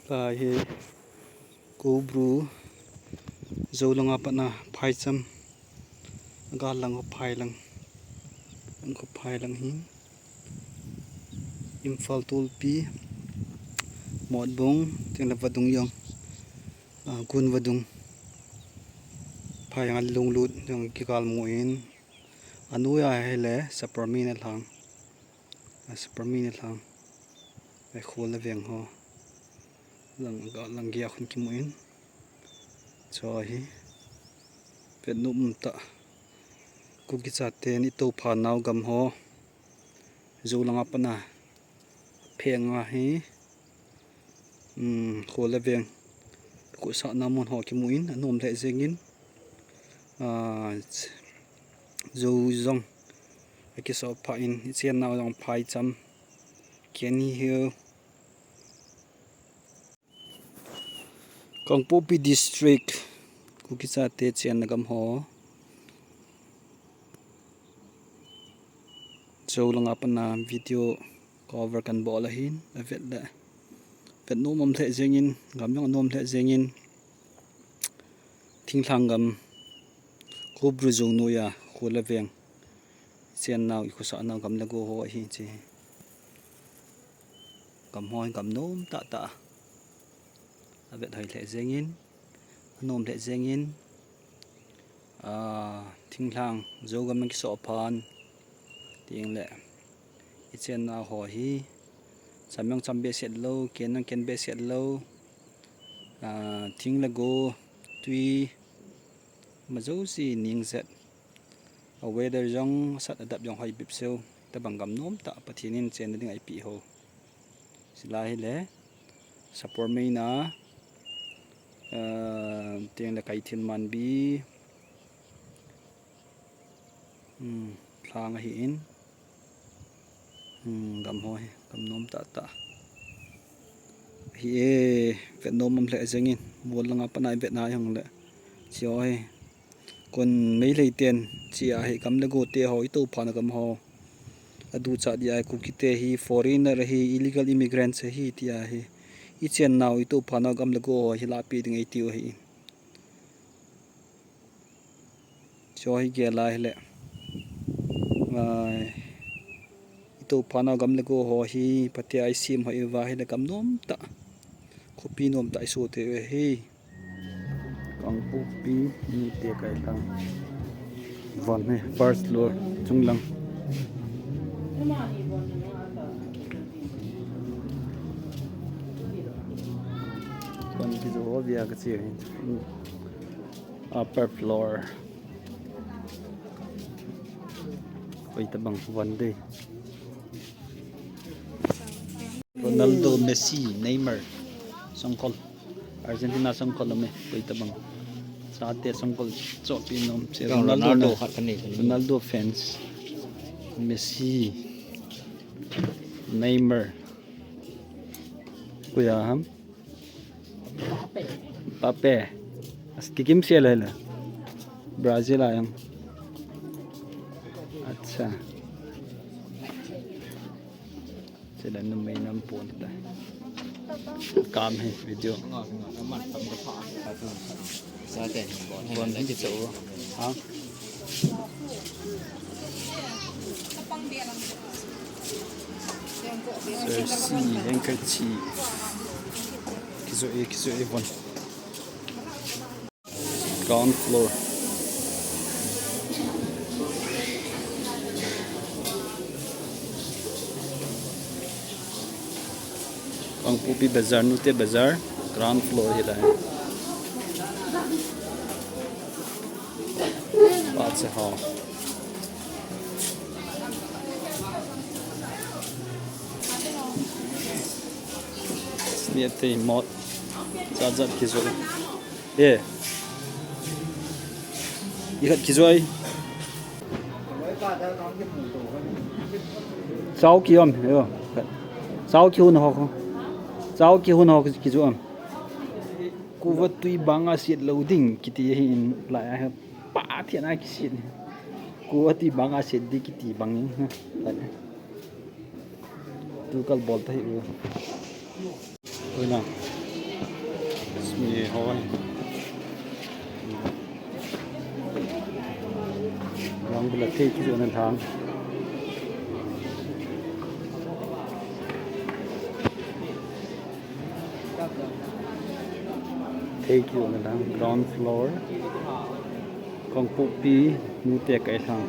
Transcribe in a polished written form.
là hi cô bru dâu lăng apa na phai cham ga lang ko phai lang hi Imphal tulpi mod bong ting la vadung yong gun vadung phai ngal lung lut yong kikal muin anu ya hele saprami na lang ai khol la veng ho lang gia khun ki muin cho hi pet num ta ku ki cha te ni to pha naw gam ho zo langa pana phenga hi khol la veng ku sa na mon ho ki muin anom le zengin zo zong ki so pha in chen naw long phai cham Kenny Hill Kangpopi District kukisa te chen nagam ho so lang apa na video cover kan bola hin vet no mom the zengin gam yong nom the zengin thing thang gam khobru zo no ya khola veng chen naw i khusa naw gam lago ho hi che gam hoi gam nom ta vet hai the zengin nom the zengin thing thang zo gam ki so phan tiếng lệ trên họ hi samyang chambe set low ken be set low thing la go tui ma zo si ning set a weather jong sat adap jong hai bip seo ta bangam nom ta pathinin chen ding ai pi ho silai le support me na tiếng la kai thin man bi thang hi in gam hoi gam nom ta hi vet nom mom le zengin mol langa panai vet na yang le chioi kon mei lei ten chia hi kam le go te hoi to phana gam ho adu cha dia ku ki te hi foreigner hi illegal immigrants hi tia hi I chen naw I to phana gam le go hi la pi ding ai tiu hi choi ge la le to phana gam le go ho hi patia I sim ho wa hi le kam nom ta khopi nom ta I so te hi Kangpopi Nute Kailhang van he first floor chunglang kon ki zo via ka chi upper floor oi ta bang van de Ronaldo Messi Neymar songkol Argentina songkol me oi ta bang sate songkol cho pinom se Ronaldo fans Messi Neymar kuya ham Pape as kikim siya la Brazil ayang acha sila nung may nampun ta kam hai video bon đánh chỗ hả jersey handkerchief kizo bon ground floor Kangpopi Bazaar Nute Bazaar ground floor hi lai बात से हाँ ये मौत ज़्यादा किसो ये इधर किसो आई sáu kia om hiểu sáu kia hun học sáu kia hun học kiso om cú vật tùy băng acid loading kiti hin lại pa thiện ai kisi cú vật tùy băng acid đi kiti băng lại tu kal bol thay oi na นี่ห้อยลองเป็นที่ที่เดินทางTake you on the ground floor. Kong Pu Pi, Nute Kailhang.